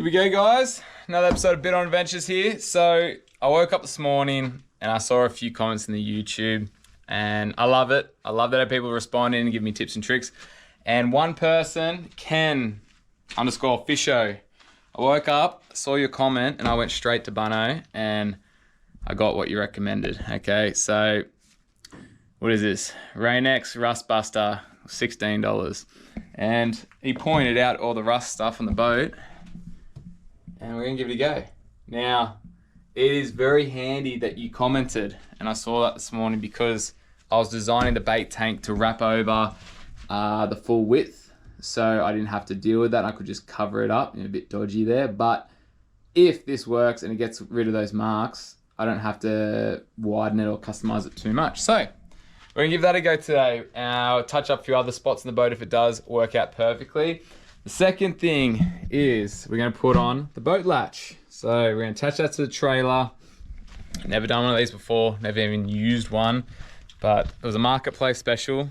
Here we go, guys. Another episode of Bit On Adventures here. So I woke up this morning and I saw a few comments in the YouTube and I love it. I love that I have people responding and give me tips and tricks. And one person, Ken_Fisho. I woke up, saw your comment, and I went straight to Bunno and I got what you recommended. Okay, so what is this? Rain-X Rust Buster, $16. And he pointed out all the rust stuff on the boat. And we're gonna give it a go. Now, it is very handy that you commented, and I saw that this morning because I was designing the bait tank to wrap over the full width, so I didn't have to deal with that. I could just cover it up, a bit dodgy there. But if this works and it gets rid of those marks, I don't have to widen it or customize it too much. So we're gonna give that a go today. I'll touch up a few other spots in the boat if it does work out perfectly. The second thing is we're going to put on the boat latch. So we're going to attach that to the trailer. Never done one of these before, never even used one, but it was a marketplace special.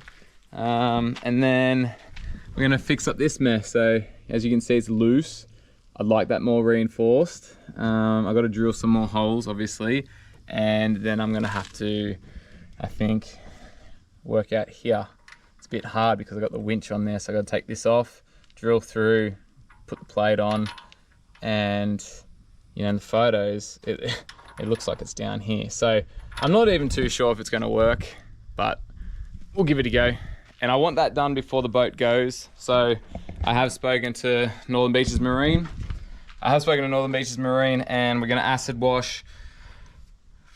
And then we're going to fix up this mess. So as you can see, it's loose. I'd like that more reinforced. I've got to drill some more holes, obviously. And then I'm going to have to, I think, work out here. It's a bit hard because I've got the winch on there, so I've got to take this off, drill through, put the plate on, and in the photos it looks like it's down here. So I'm not even too sure if it's going to work, but we'll give it a go. And I want that done before the boat goes. So I have spoken to Northern Beaches Marine. And we're going to acid wash,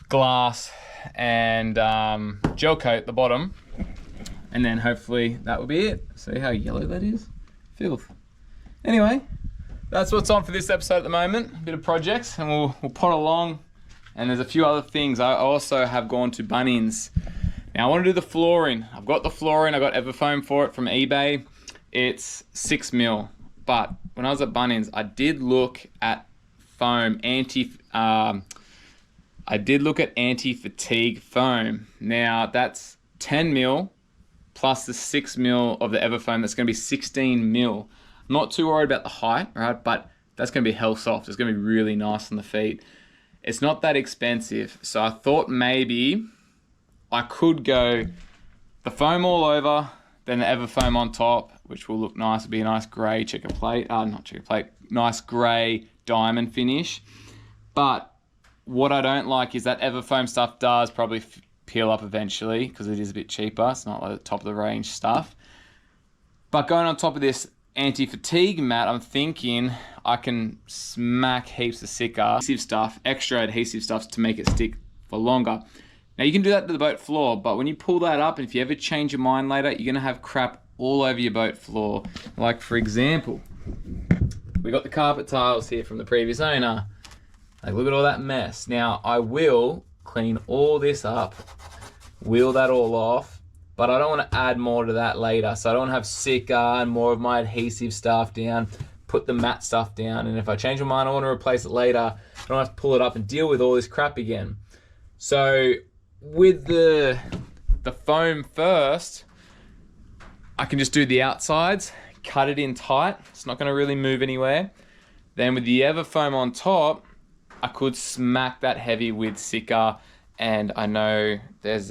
glass, and gel coat the bottom, and then hopefully that will be it. See how yellow that is? Filth. Anyway, that's what's on for this episode at the moment. A bit of projects, and we'll pot along. And there's a few other things. I also have gone to Bunnings. Now I want to do the flooring. I've got the flooring. I got Everfoam for it from eBay. It's 6 mil. But when I was at Bunnings, I did look at foam anti-fatigue foam. Now that's 10 mil. Plus the 6 mil of the Everfoam, that's going to be 16 mil. I'm not too worried about the height, right? But that's going to be hell soft. It's going to be really nice on the feet. It's not that expensive. So I thought maybe I could go the foam all over, then the Everfoam on top, which will look nice. It'll be a nice grey nice grey diamond finish. But what I don't like is that Everfoam stuff does probably peel up eventually because it is a bit cheaper. It's not like the top of the range stuff. But going on top of this anti-fatigue mat, I'm thinking I can smack heaps of extra adhesive stuff to make it stick for longer. Now you can do that to the boat floor, but when you pull that up, and if you ever change your mind later, you're gonna have crap all over your boat floor. Like for example, we got the carpet tiles here from the previous owner. Like look at all that mess. Now I will clean all this up, wheel that all off, but I don't want to add more to that later. So I don't have Sika and more of my adhesive stuff down, put the matte stuff down, and if I change my mind, I want to replace it later. I don't have to pull it up and deal with all this crap again. So with the foam first, I can just do the outsides, cut it in tight. It's not going to really move anywhere. Then with the Everfoam on top, I could smack that heavy with Sika, and I know there's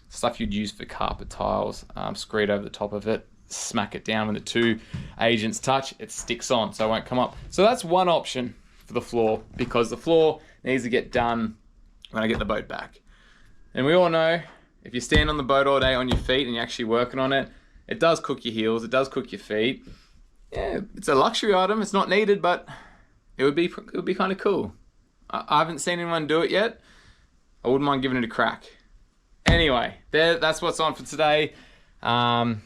stuff you'd use for carpet tiles, screed over the top of it, smack it down when the two agents touch, it sticks on, so it won't come up. So that's one option for the floor, because the floor needs to get done when I get the boat back. And we all know, if you stand on the boat all day on your feet and you're actually working on it, it does cook your heels, it does cook your feet. Yeah, it's a luxury item, it's not needed, but it would be kind of cool. I haven't seen anyone do it yet. I wouldn't mind giving it a crack. Anyway, that's what's on for today. And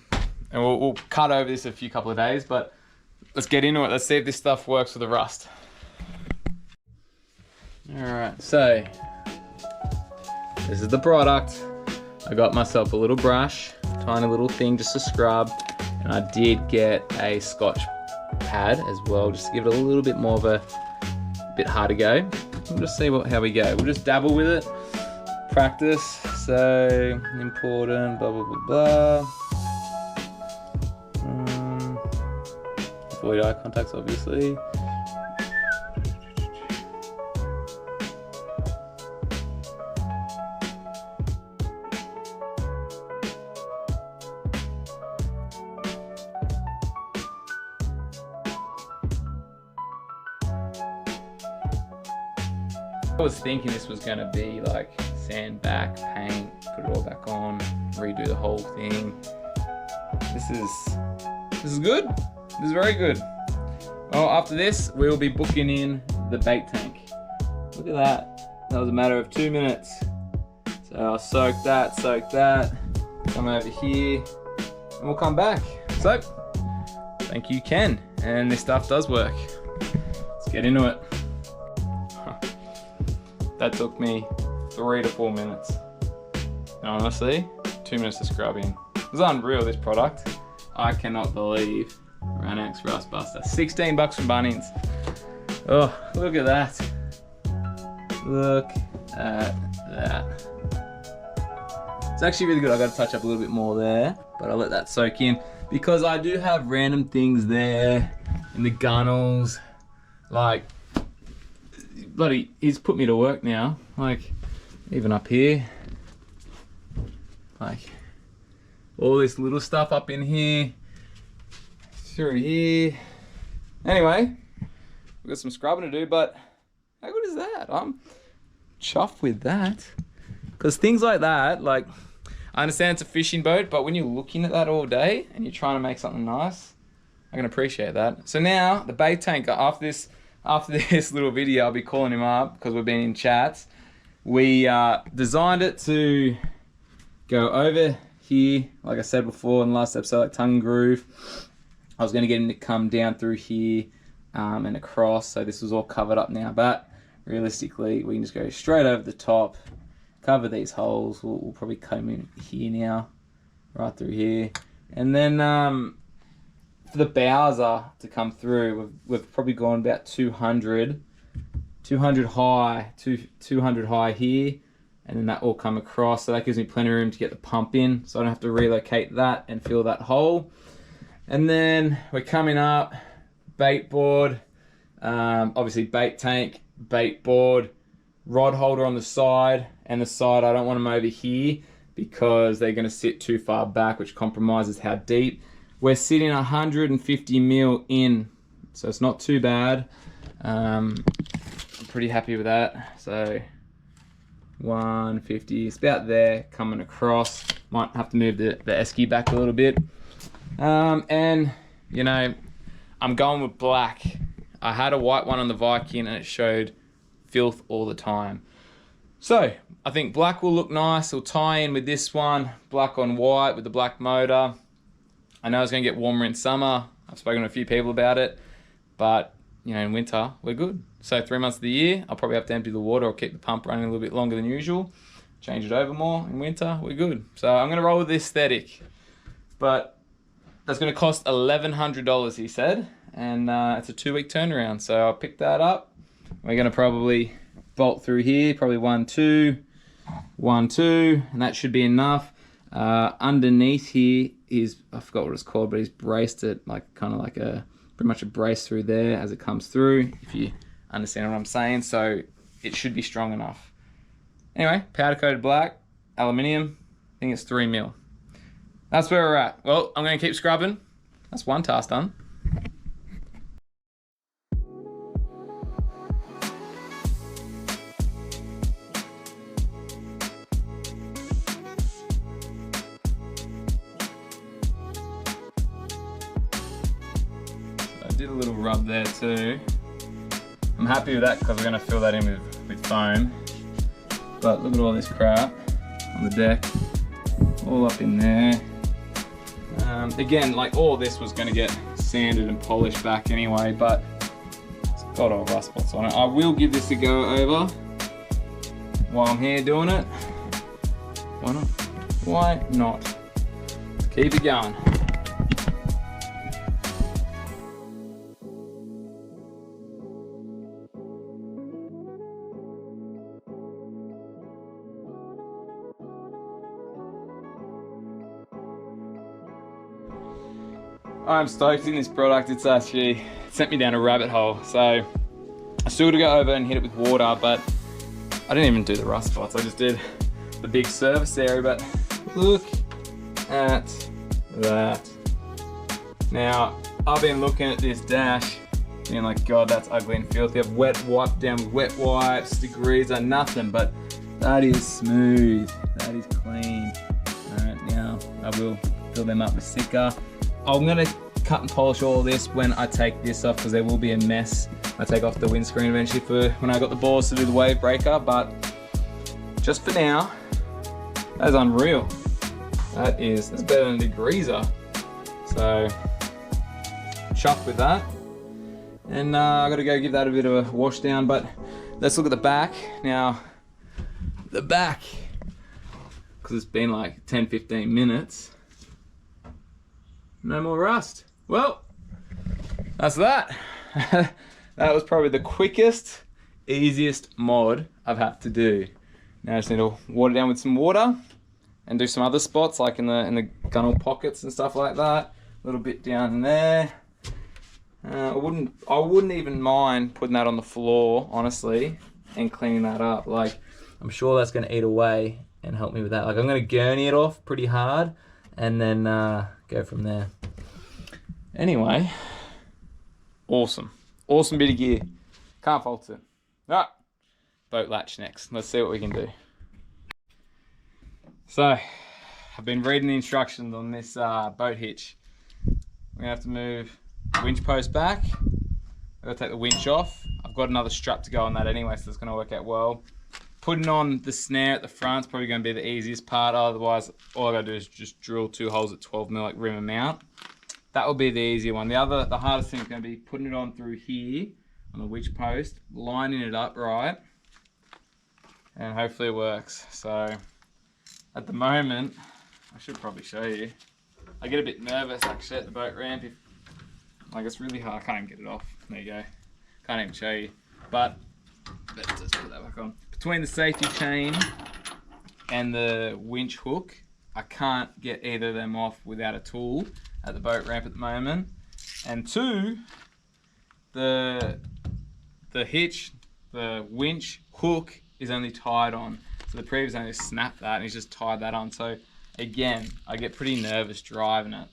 we'll cut over this a couple of days, but let's get into it. Let's see if this stuff works with the rust. All right, so this is the product. I got myself a little brush, tiny little thing just to scrub, and I did get a Scotch pad as well, just to give it a little bit more of a bit harder go. We'll just see how we go. We'll just dabble with it, practice. So important, blah blah blah blah. Avoid eye contacts, obviously. I was thinking this was gonna be like sand back, paint, put it all back on, redo the whole thing. This is good. This is very good. Well, after this, we will be booking in the bait tank. Look at that. That was a matter of 2 minutes. So I'll soak that, come over here, and we'll come back. So, thank you, Ken. And this stuff does work. Let's get into it. That took me 3 to 4 minutes. And honestly, 2 minutes of scrubbing. It was unreal, this product. I cannot believe Rain-X Rust Buster. 16 bucks from Bunnings. Oh, look at that. Look at that. It's actually really good. I got to touch up a little bit more there, but I'll let that soak in because I do have random things there in the gunnels. Like, bloody, he's put me to work now. Like, even up here. Like, all this little stuff up in here. Through here. Anyway, we've got some scrubbing to do, but how good is that? I'm chuffed with that. Because things like that, like, I understand it's a fishing boat, but when you're looking at that all day and you're trying to make something nice, I can appreciate that. So now, the bait tank, after this little video, I'll be calling him up because we've been in chats. We designed it to go over here, like I said before in the last episode, like tongue and groove. I was going to get him to come down through here and across, so this was all covered up now, but realistically we can just go straight over the top, cover these holes. We'll probably come in here now, right through here, and then for the Bowser to come through, we've probably gone about 200 high, 200 high here, and then that will come across, so that gives me plenty of room to get the pump in, so I don't have to relocate that and fill that hole. And then we're coming up, bait board, obviously bait tank, bait board, rod holder on the side, and the side I don't want them over here because they're going to sit too far back, which compromises how deep. We're sitting 150 mil in, so it's not too bad. I'm pretty happy with that. So 150, it's about there, coming across. Might have to move the esky back a little bit. And you know, I'm going with black. I had a white one on the Viking and it showed filth all the time. So I think black will look nice. It'll tie in with this one, black on white with the black motor. I know it's going to get warmer in summer. I've spoken to a few people about it, but you know, in winter we're good. So 3 months of the year, I'll probably have to empty the water or keep the pump running a little bit longer than usual. Change it over more in winter, we're good. So I'm going to roll with the aesthetic, but that's going to cost $1,100, he said, and it's a 2-week turnaround. So I'll pick that up. We're going to probably bolt through here, probably 1, 2, 1, 2, and that should be enough. Underneath here is, I forgot what it's called, but he's braced it like kind of like pretty much a brace through there as it comes through, if you understand what I'm saying. So it should be strong enough. Anyway, powder coated black, aluminium, I think it's 3 mil. That's where we're at. Well, I'm going to keep scrubbing. That's one task done. So I did a little rub there too. I'm happy with that because we're going to fill that in with foam. But look at all this crap on the deck. All up in there. Again, like all this was going to get sanded and polished back anyway, but it's got all rust spots on it. I will give this a go over while I'm here doing it. Why not? Why not? Let's keep it going. I'm stoked in this product. It's actually sent me down a rabbit hole. So I still got to go over and hit it with water, but I didn't even do the rust spots. I just did the big surface area, but look at that. Now, I've been looking at this dash Being like, God, that's ugly and filthy. I've wet wiped down with wet wipes, degreaser, nothing, but that is smooth. That is clean. All right, now I will fill them up with Sika. I'm gonna cut and polish all of this when I take this off, because there will be a mess. I take off the windscreen eventually for when I got the balls to do the wave breaker, but just for now, that is unreal. That's better than a degreaser. So, chuffed with that. And I gotta go give that a bit of a wash down, but let's look at the back. Now, the back, because it's been like 10-15 minutes, no more rust. Well, that's that. That was probably the quickest, easiest mod I've had to do. Now I just need to water down with some water and do some other spots like in the gunnel pockets and stuff like that. A little bit down in there. I wouldn't even mind putting that on the floor, honestly, and cleaning that up. Like, I'm sure that's going to eat away and help me with that. Like, I'm going to gurney it off pretty hard and then go from there. Anyway, awesome bit of gear. Can't fault it. All right, boat latch next. Let's see what we can do. So, I've been reading the instructions on this boat hitch. We're gonna have to move the winch post back. I've got to take the winch off. I've got another strap to go on that anyway, so it's gonna work out well. Putting on the snare at the front is probably gonna be the easiest part. Otherwise, all I gotta do is just drill 2 holes at 12mm like rim and mount. That will be the easier one. The hardest thing is gonna be putting it on through here on the winch post, lining it up right, and hopefully it works. So at the moment, I should probably show you. I get a bit nervous actually at the boat ramp. Like, it's really hard. I can't even get it off. There you go. Can't even show you. But let's just put that back on. Between the safety chain and the winch hook, I can't get either of them off without a tool at the boat ramp at the moment. And 2, the hitch, the winch hook is only tied on. So the previous only snapped that and he's just tied that on. So again, I get pretty nervous driving it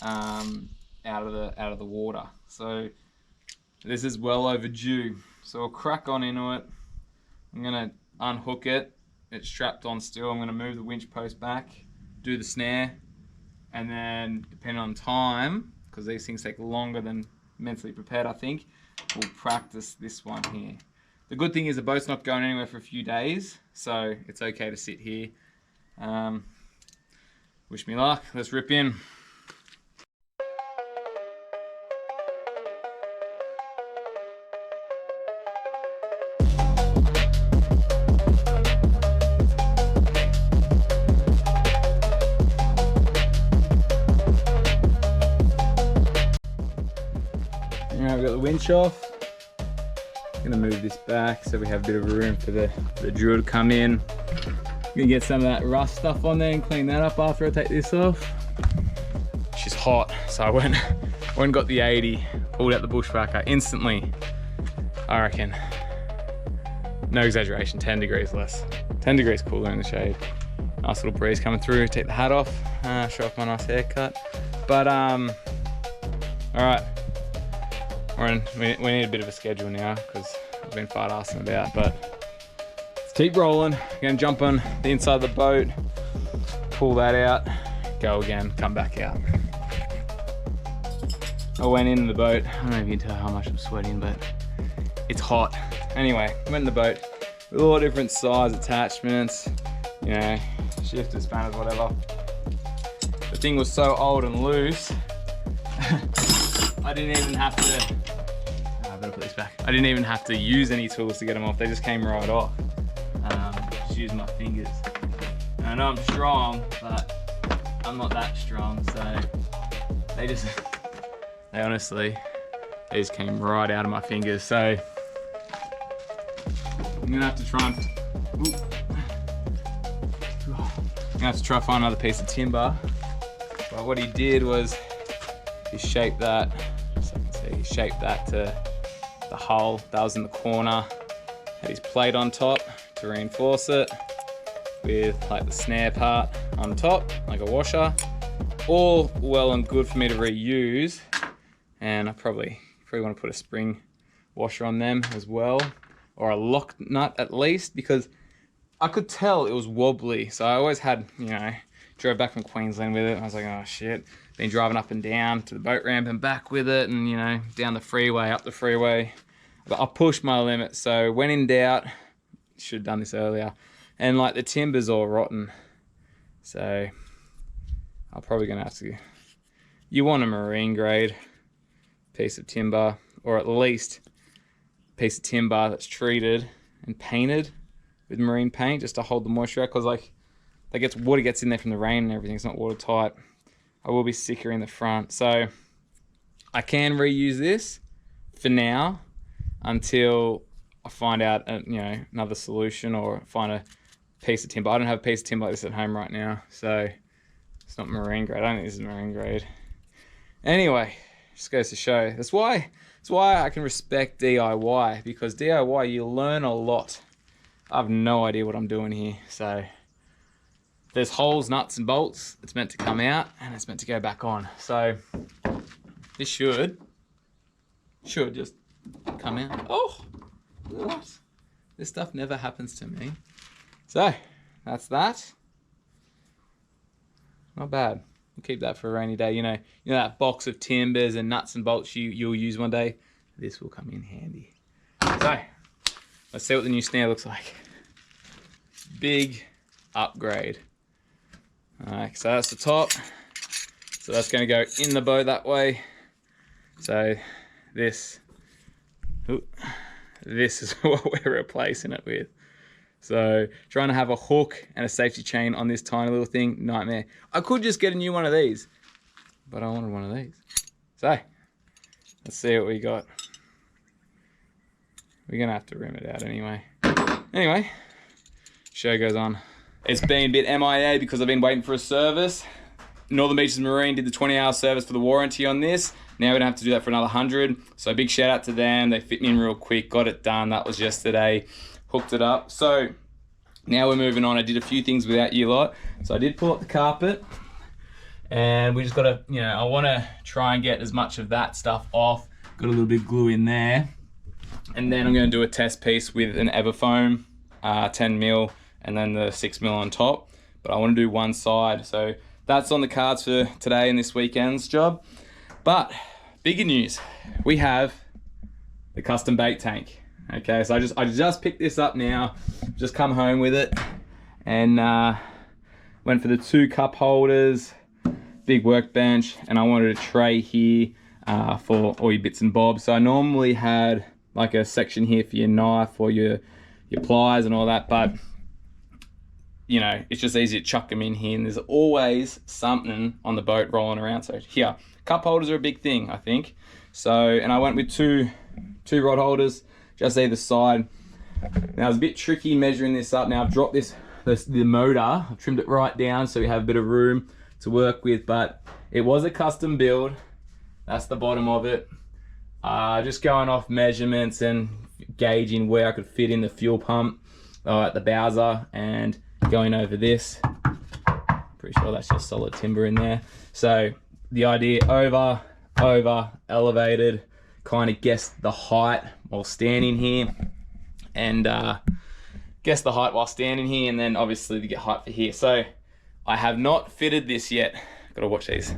out of the water. So this is well overdue. So I'll crack on into it. I'm gonna unhook it. It's strapped on still. I'm gonna move the winch post back, do the snare, and then depending on time, because these things take longer than mentally prepared, I think, we'll practice this one here. The good thing is the boat's not going anywhere for a few days, so it's okay to sit here. Wish me luck. Let's rip in. Alright, we've got the winch off. Gonna move this back so we have a bit of room for the drill to come in. Gonna get some of that rust stuff on there and clean that up after I take this off. She's hot, so I went and got the 80, pulled out the bushwhacker instantly. I reckon, no exaggeration, 10 degrees less. 10 degrees cooler in the shade. Nice little breeze coming through. Take the hat off, show off my nice haircut. But all right. We need a bit of a schedule now because I've been fart arsing about, but let's keep rolling. I'm gonna jump on the inside of the boat, pull that out, go again, come back out. I went in the boat. I don't know if you can tell how much I'm sweating, but it's hot. Anyway, I went in the boat with all different size attachments, you know, shifters, spanners, whatever. The thing was so old and loose, I didn't even have to, I better put this back. I didn't even have to use any tools to get them off. They just came right off. Just used my fingers. And I know I'm strong, but I'm not that strong. So they honestly, they just came right out of my fingers. So I'm gonna have to try and find another piece of timber. But what he did was he shaped that. He shaped that to the hull that was in the corner, had his plate on top to reinforce it with like the snare part on top, like a washer. All well and good for me to reuse, and I probably Probably want to put a spring washer on them as well, or a lock nut at least, because I could tell it was wobbly. So I always had, you know, drove back from Queensland with it, and I was like, oh shit. Been driving up and down to the boat ramp and back with it, and you know, down the freeway, up the freeway. But I pushed my limit, so when in doubt, should have done this earlier. And like the timber's all rotten, so I'm probably gonna have to. You want a marine grade piece of timber, or at least a piece of timber that's treated and painted with marine paint just to hold the moisture out, because like water gets in there from the rain and everything. It's not watertight. I will be sicker in the front, so I can reuse this for now until I find out you know, another solution, or find a piece of timber. I don't have a piece of timber like this at home right now, so it's not marine grade. I don't think this is marine grade. Anyway, just goes to show. That's why I can respect DIY, because DIY, you learn a lot. I have no idea what I'm doing here, so there's holes, nuts and bolts. It's meant to come out and it's meant to go back on. So this should just come out. Oh, what? This stuff never happens to me. So that's that. Not bad. We'll keep that for a rainy day. You know that box of timbers and nuts and bolts you'll use one day. This will come in handy. So let's see what the new snare looks like. Big upgrade. Alright, so that's the top. So that's going to go in the boat that way. So this is what we're replacing it with. So trying to have a hook and a safety chain on this tiny little thing, nightmare. I could just get a new one of these, but I wanted one of these. So let's see what we got. We're going to have to rim it out anyway. Anyway, show goes on. It's been a bit MIA because I've been waiting for a service. Northern Beaches Marine did the 20-hour service for the warranty on this. Now we don't have to do that for another 100. So big shout out to them. They fit me in real quick, got it done. That was yesterday. Hooked it up. So now we're moving on. I did a few things without you lot. So I did pull up the carpet, and we just got to, you know, I want to try and get as much of that stuff off. Got a little bit of glue in there. And then I'm going to do a test piece with an Everfoam 10mm, and then the 6mm on top. But I want to do one side. So that's on the cards for today and this weekend's job. But bigger news, we have the custom bait tank. Okay, so I just picked this up now, just come home with it, and went for the 2 cup holders, big workbench, and I wanted a tray here for all your bits and bobs. So I normally had like a section here for your knife or your pliers and all that, but you know, it's just easy to chuck them in here, and there's always something on the boat rolling around. So here, cup holders are a big thing, I think. So, and I went with two rod holders, just either side. Now it's a bit tricky measuring this up. Now I've dropped the motor, I've trimmed it right down so we have a bit of room to work with, but it was a custom build. That's the bottom of it. Just going off measurements and gauging where I could fit in the fuel pump at the Bowser, and going over this. Pretty sure that's just solid timber in there. So the idea, over, elevated, kind of guess the height while standing here, and guess the height while standing here, and then obviously to get height for here. So I have not fitted this yet. Gotta watch these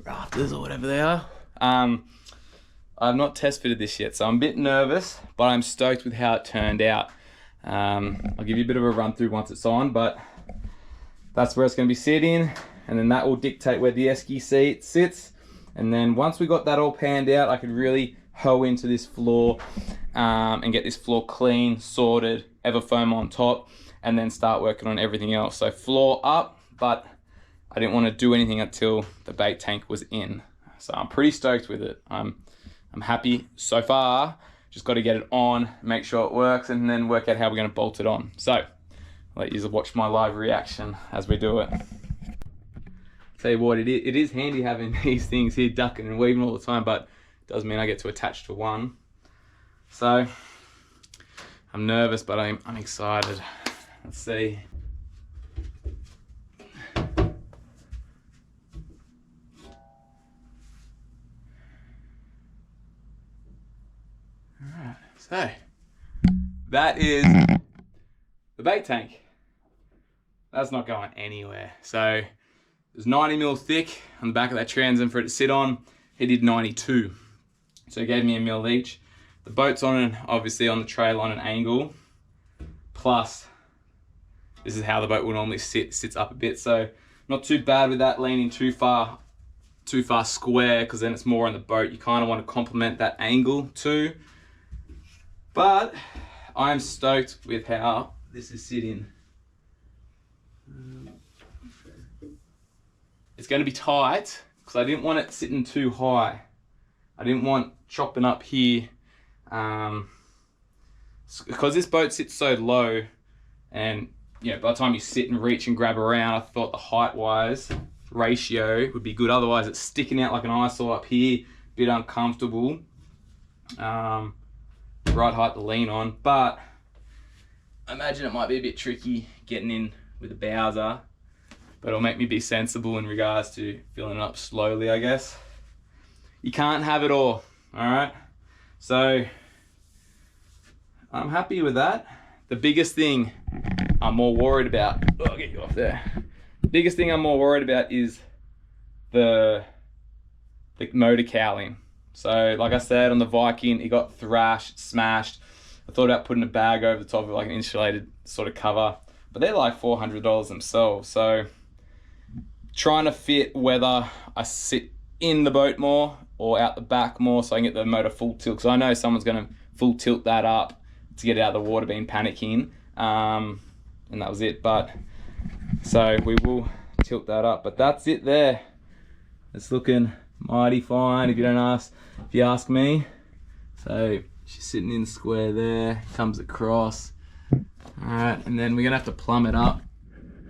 rafters or whatever they are. I've not test fitted this yet, so I'm a bit nervous, but I'm stoked with how it turned out. I'll give you a bit of a run through once it's on, but that's where it's going to be sitting, and then that will dictate where the esky seat sits. And then once we got that all panned out, I could really hoe into this floor and get this floor clean, sorted, Everfoam on top, and then start working on everything else. So floor up, but I didn't want to do anything until the bait tank was in. So I'm pretty stoked with it. I'm happy so far. Just got to get it on, make sure it works, and then work out how we're going to bolt it on. So I'll let you watch my live reaction as we do it. Tell you what, it is handy having these things here ducking and weaving all the time, but it does mean I get to attach to one. So I'm nervous, but I'm excited. Let's see. So that is the bait tank. That's not going anywhere. So it's 90 mil thick on the back of that transom for it to sit on. He did 92. So he gave me a mil each. The boat's obviously on the trail on an angle. Plus, this is how the boat will normally sit, sits up a bit. So not too bad with that leaning too far square, because then it's more on the boat. You kind of want to complement that angle too. But I'm stoked with how this is sitting. It's going to be tight because I didn't want it sitting too high. I didn't want chopping up here. Because this boat sits so low, and by the time you sit and reach and grab around, I thought the height-wise ratio would be good. Otherwise, it's sticking out like an eyesore up here, a bit uncomfortable. Right height to lean on, but I imagine it might be a bit tricky getting in with a Bowser, but it'll make me be sensible in regards to filling it up slowly, I guess. You can't have it all right? So I'm happy with that. The biggest thing I'm more worried about, I'll get you off there. The biggest thing I'm more worried about is the motor cowling. So like I said, on the Viking, it got thrashed, smashed. I thought about putting a bag over the top of like an insulated sort of cover, but they're like $400 themselves. So trying to fit whether I sit in the boat more or out the back more so I can get the motor full tilt, because I know someone's going to full tilt that up to get it out of the water, been panicking, and that was it. But so we will tilt that up, but that's it there. It's looking mighty fine if you ask me. So she's sitting in square there, comes across. All right, and then we're gonna have to plumb it up.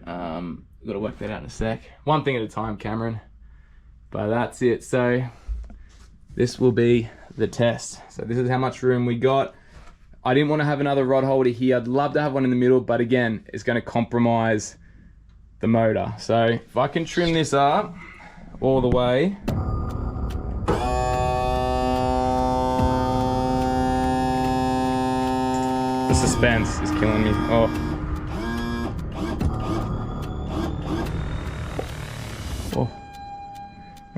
We've got to work that out in a sec. One thing at a time, Cameron. But that's it. So this will be the test. So this is how much room we got. I didn't want to have another rod holder here. I'd love to have one in the middle, but again, it's going to compromise the motor. So if I can trim this up all the way. The suspense is killing me. Oh.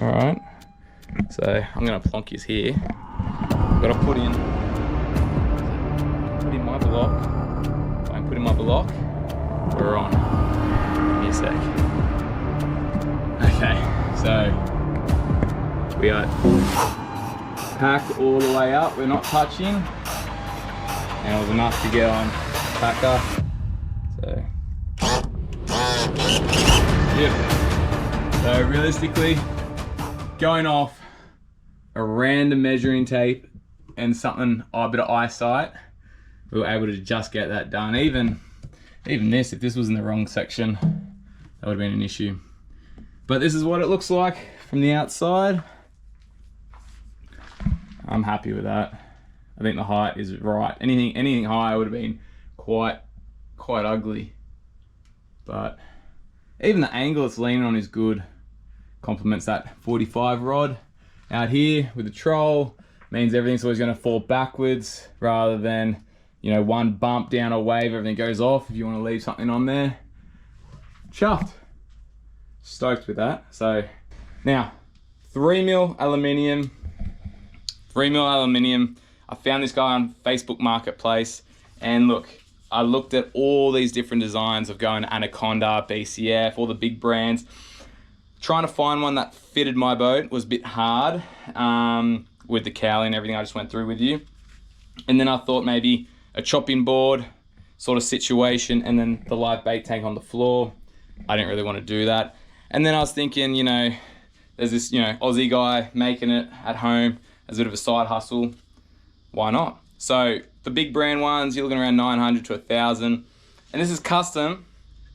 All right, so I'm gonna plonk his here. Gotta put in my block. If I put in my block, we're on. Give me a sec. Okay, so we are packed all the way up. We're not touching, and it was enough to get on packer. So, yep. So realistically, going off a random measuring tape and a bit of eyesight, we were able to just get that done. Even this, if this was in the wrong section, that would have been an issue. But this is what it looks like from the outside. I'm happy with that. I think the height is right. Anything higher would have been quite ugly. But even the angle it's leaning on is good. Complements that 45 rod out here with the troll. Means everything's always going to fall backwards rather than, one bump down a wave, everything goes off if you want to leave something on there. Chuffed. Stoked with that. So now 3mm aluminium. I found this guy on Facebook Marketplace, and look, I looked at all these different designs of going Anaconda, BCF, all the big brands. Trying to find one that fitted my boat was a bit hard with the cowling and everything I just went through with you. And then I thought maybe a chopping board sort of situation and then the live bait tank on the floor. I didn't really want to do that. And then I was thinking, there's this, Aussie guy making it at home as a bit of a side hustle. Why not? So the big brand ones, you're looking around 900 to 1,000. And this is custom.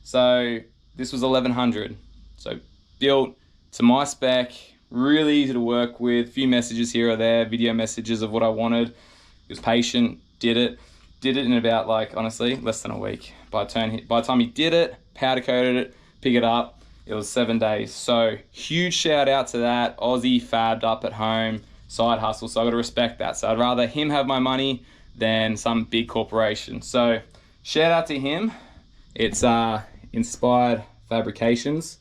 So this was 1,100. So built to my spec, really easy to work with, few messages here or there, video messages of what I wanted. He was patient, did it in about honestly, less than a week. By the time he did it, powder coated it, pick it up, it was 7 days. So huge shout out to that. Aussie fabbed up at home, side hustle, so I gotta respect that. So I'd rather him have my money than some big corporation. So shout out to him. It's Inspired Fabrications.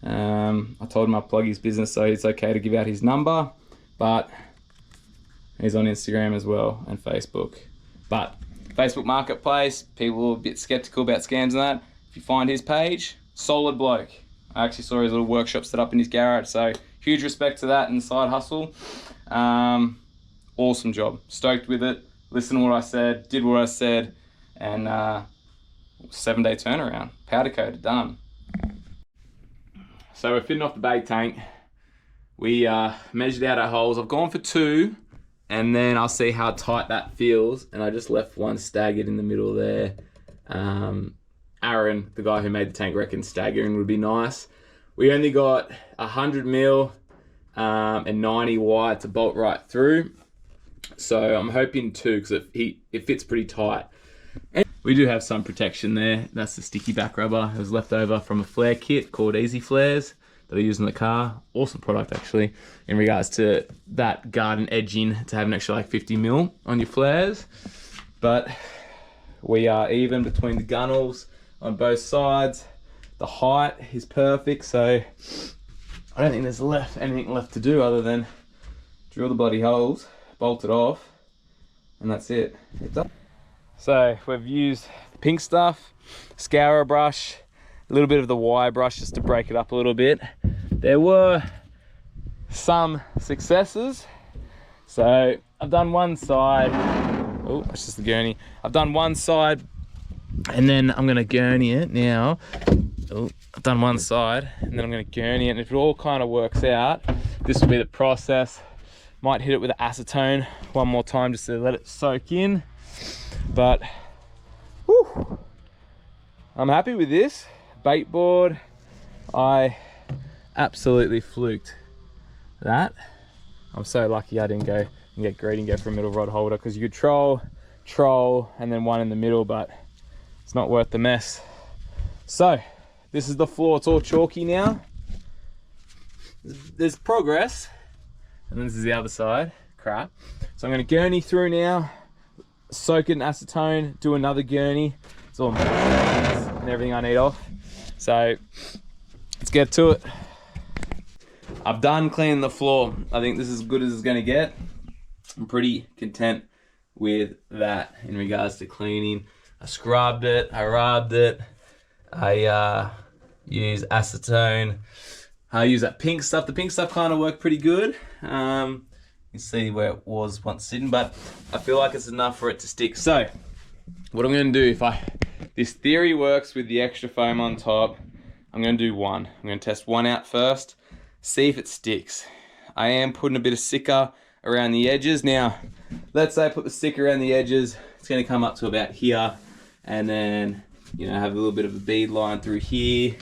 I told him I'd plug his business, so it's okay to give out his number, but he's on Instagram as well and Facebook. But Facebook Marketplace, people are a bit skeptical about scams and that. If you find his page, solid bloke. I actually saw his little workshop set up in his garage, so huge respect to that and side hustle. Awesome job. Stoked with it. Listened to what I said, did what I said, and 7-day turnaround. Powder coated, done. So we're fitting off the bait tank. We measured out our holes. I've gone for 2, and then I'll see how tight that feels. And I just left one staggered in the middle there. Aaron, the guy who made the tank, reckons staggering would be nice. We only got 100 mil and 90 wide to bolt right through. So I'm hoping 2, because it fits pretty tight. And we do have some protection there. That's the sticky back rubber. It was left over from a flare kit called Easy Flares that I use in the car. Awesome product, actually, in regards to that garden edging, to have an extra like 50 mil on your flares. But we are even between the gunnels on both sides. The height is perfect, so I don't think there's anything left to do other than drill the bloody holes, bolt it off, and that's it. It's done. So we've used pink stuff, scourer brush, a little bit of the wire brush just to break it up a little bit. There were some successes. So I've done one side. Oh, that's just the gurney. I've done one side, and then I'm gonna gurney it now. Oh, I've done one side, and then I'm gonna gurney it, and if it all kind of works out, this will be the process. Might hit it with acetone one more time just to let it soak in. But whew, I'm happy with this bait board. I absolutely fluked that. I'm so lucky I didn't go and get greedy and go for a middle rod holder, because you could troll and then one in the middle, but it's not worth the mess. So this is the floor. It's all chalky now. There's progress, and this is the other side. Crap. So I'm going to gurney through now, soak it in acetone, do another gurney. It's all and everything I need off. So let's get to it. I've done cleaning the floor. I think this is as good as it's going to get. I'm pretty content with that in regards to cleaning. I scrubbed it, I rubbed it, I use acetone. I use that pink stuff. The pink stuff kind of worked pretty good. You see where it was once sitting, but I feel like it's enough for it to stick. So what I'm going to do, if this theory works with the extra foam on top, I'm going to do one. I'm going to test one out first, see if it sticks. I am putting a bit of sticker around the edges. Now, let's say I put the sticker around the edges, it's going to come up to about here, and then, you know, have a little bit of a bead line through here,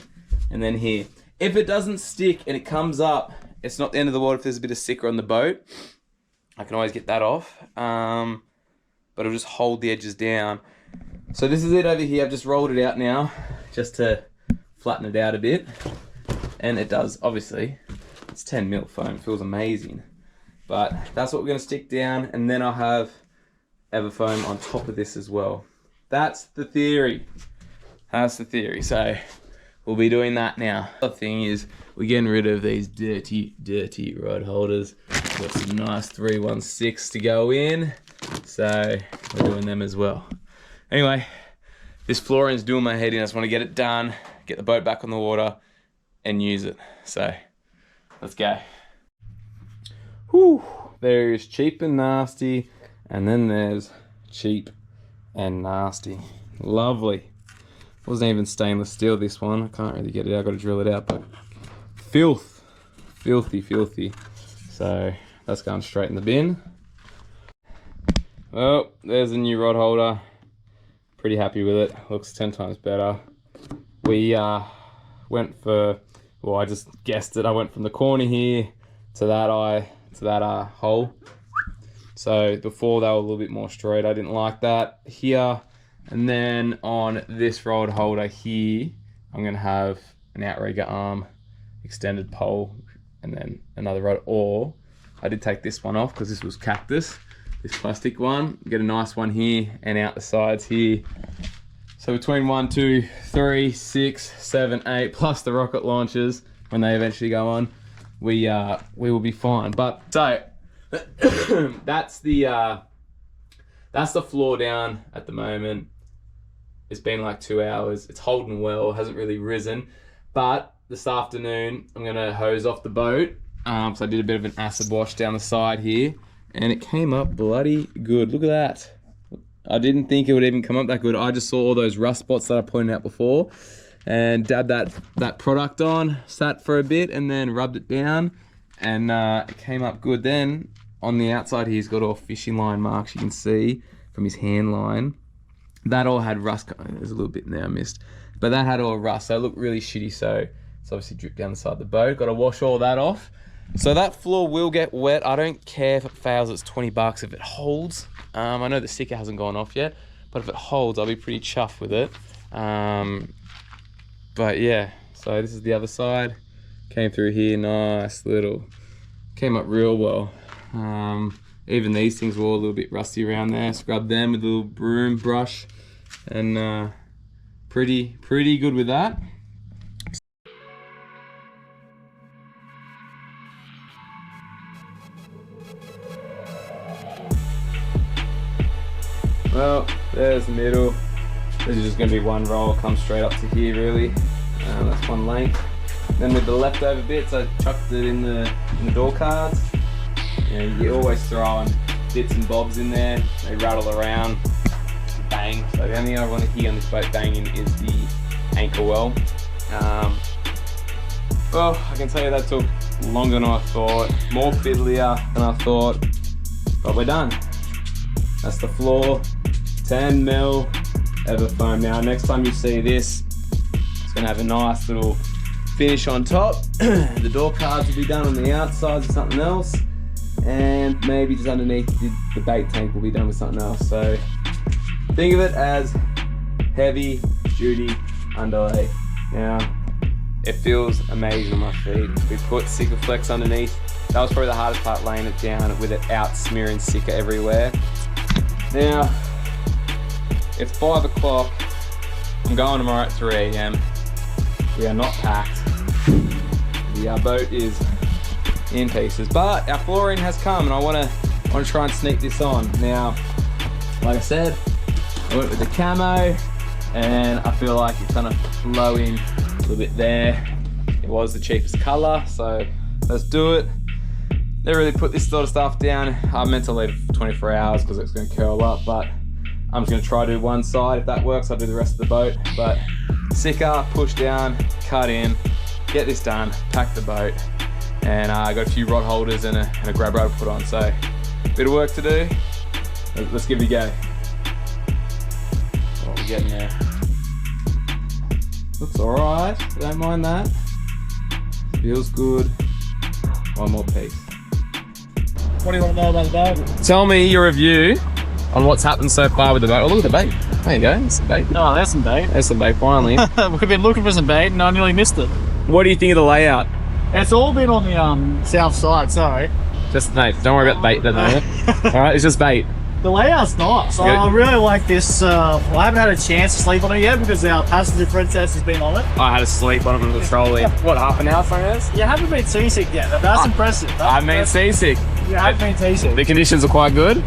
and then here. If it doesn't stick and it comes up, it's not the end of the world if there's a bit of sticker on the boat. I can always get that off, but it'll just hold the edges down. So this is it over here. I've just rolled it out now, just to flatten it out a bit. And it does, obviously. It's 10 mil foam, it feels amazing. But that's what we're gonna stick down, and then I'll have Everfoam on top of this as well. That's the theory. That's the theory. So we'll be doing that now. The other thing is, we're getting rid of these dirty rod holders. Got some nice 316 to go in, so we're doing them as well. Anyway, this flooring's doing my head in. I just want to get it done, get the boat back on the water, and use it. So let's go. Whew, there's cheap and nasty, and then there's cheap and nasty. Lovely. Wasn't even stainless steel, this one. I can't really get it out, I've got to drill it out, but filthy. So that's going straight in the bin. Well, there's a new rod holder. Pretty happy with it. Looks 10 times better. We went for, well, I just guessed it. I went from the corner here to that hole. So before they were a little bit more straight. I didn't like that here. And then on this rod holder here, I'm gonna have an outrigger arm, extended pole, and then another rod. Or I did take this one off because this was cactus. this plastic one. Get a nice one here and out the sides here. So between 1, 2, 3, 6, 7, 8, plus the rocket launchers when they eventually go on, we will be fine. But so that's the floor down at the moment. It's been like 2 hours. It's holding well, hasn't really risen. But this afternoon, I'm gonna hose off the boat. So I did a bit of an acid wash down the side here, and it came up bloody good. Look at that. I didn't think it would even come up that good. I just saw all those rust spots that I pointed out before, and dabbed that product on, sat for a bit, and then rubbed it down, and it came up good. Then on the outside here, he's got all fishing line marks, you can see from his hand line. That all had rust. There's a little bit in there I missed, but that had all rust, so it looked really shitty. So it's obviously dripped down the side of the boat. Got to wash all that off. So that floor will get wet. I don't care if it fails, it's $20 if it holds. I know the sticker hasn't gone off yet, but if it holds, I'll be pretty chuffed with it. But yeah, so this is the other side. Came through here, nice little, came up real well. Even these things were all a little bit rusty around there. Scrubbed them with a little broom brush, and pretty good with that. Well, there's the middle. This is just going to be one roll, comes straight up to here really. That's one length. Then with the leftover bits, I chucked it in the door cards. You know, you're always throwing bits and bobs in there. They rattle around, bang. So the only thing I want to hear on this boat banging is the anchor well. Well, I can tell you that took longer than I thought, more fiddlier than I thought, but we're done. That's the floor, 10mm Everfoam. Now, next time you see this, it's gonna have a nice little finish on top. The door cards will be done on the outsides with something else, and maybe just underneath the bait tank will be done with something else. So think of it as heavy duty underlay. Now, it feels amazing on my feet. We put Sikaflex underneath. That was probably the hardest part, laying it down with it out smearing Sika everywhere. Now, it's 5 o'clock. I'm going tomorrow at 3 AM. We are not packed. The boat is in pieces, but our flooring has come, and I want to try and sneak this on. Now, like I said, I went with the camo, and I feel like it's gonna flow in a little bit there. It was the cheapest color, so let's do it. They really put this sort of stuff down. I meant to leave it for 24 hours because it's going to curl up, but I'm just going to try to do one side. If that works, I'll do the rest of the boat. But Sika, push down, cut in, get this done, pack the boat, and I got a few rod holders and a grab rail to put on. So, bit of work to do. Let's give it a go. What we're getting there. Looks alright, don't mind that. Feels good. One more piece. What do you want to know about the boat? Tell me your review on what's happened so far with the boat. Oh, look at the bait. There you go, there's some bait. Oh, there's some bait. There's some bait, finally. We've been looking for some bait and I nearly missed it. What do you think of the layout? It's all been on the south side, sorry. Just, no, don't worry about the bait at the moment. Alright, it's just bait. The layout's nice. I really like this. I haven't had a chance to sleep on it yet because our passenger princess has been on it. I had to sleep on it on the trolley. What, half an hour from this? You haven't been seasick yet. That's impressive. I've been seasick. You have been seasick. The conditions are quite good,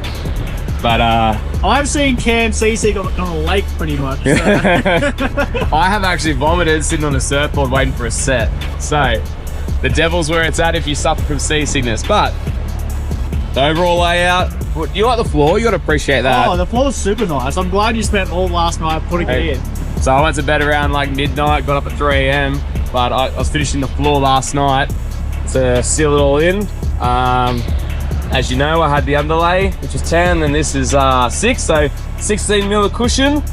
but I've seen Cam seasick on a lake pretty much. So. I have actually vomited sitting on a surfboard waiting for a set. So the devil's where it's at if you suffer from seasickness. But the overall layout, you like the floor, you got to appreciate that. Oh, the floor's super nice. I'm glad you spent all last night putting it in. So I went to bed around like midnight, got up at 3 AM, but I was finishing the floor last night to seal it all in. As you know, I had the underlay, which is 10, and this is 6, so 16mm of cushion,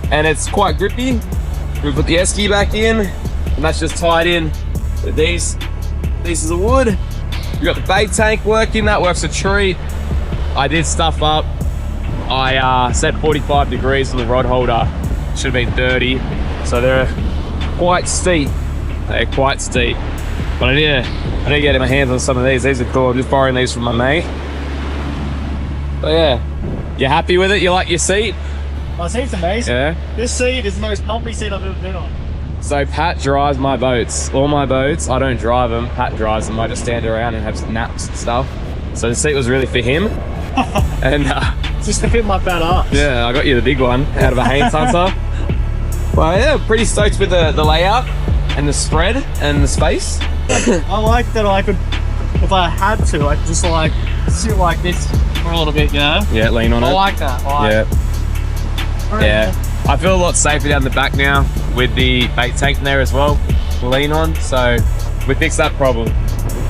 and it's quite grippy. We put the esky back in, and that's just tied in with these pieces of wood. We got the bait tank working, that works a treat. I did stuff up. I set 45 degrees for the rod holder. Should have been 30. So they're quite steep. They're quite steep. But I need to get my hands on some of these. These are cool. I'm just borrowing these from my mate. But yeah, you happy with it? You like your seat? My seat's amazing. Yeah. This seat is the most comfy seat I've ever been on. So Pat drives my boats. All my boats, I don't drive them. Pat drives them. I just stand around and have some naps and stuff. So the seat was really for him. And Just to fit my fat ass. yeah, I got you the big one out of a Haynes Hunter. Well, yeah, pretty stoked with the layout and the spread and the space. I like that I could, if I had to, I could just like sit like this for a little bit, you know? Yeah, lean on it. I like that. Yeah. Yeah. I feel a lot safer down the back now with the bait tank in there as well to lean on. So we fixed that problem.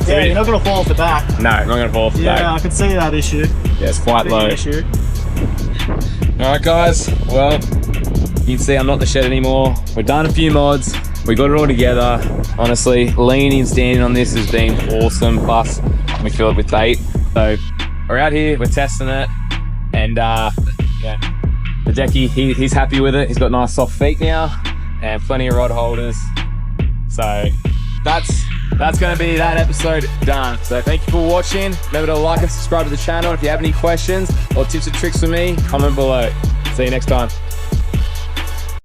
Yeah, you're not going to fall off the back. No, I'm not going to fall off the back. Yeah, I can see that issue. Yeah, it's quite Big low. issue. Alright guys, well, you can see I'm not in the shed anymore. We've done a few mods. We got it all together. Honestly, leaning and standing on this has been awesome. Plus, we fill it with bait. So we're out here, we're testing it. And yeah, the decky, he's happy with it. He's got nice soft feet now and plenty of rod holders. So that's going to be that episode done. So thank you for watching. Remember to like and subscribe to the channel. If you have any questions or tips and tricks for me, comment below. See you next time.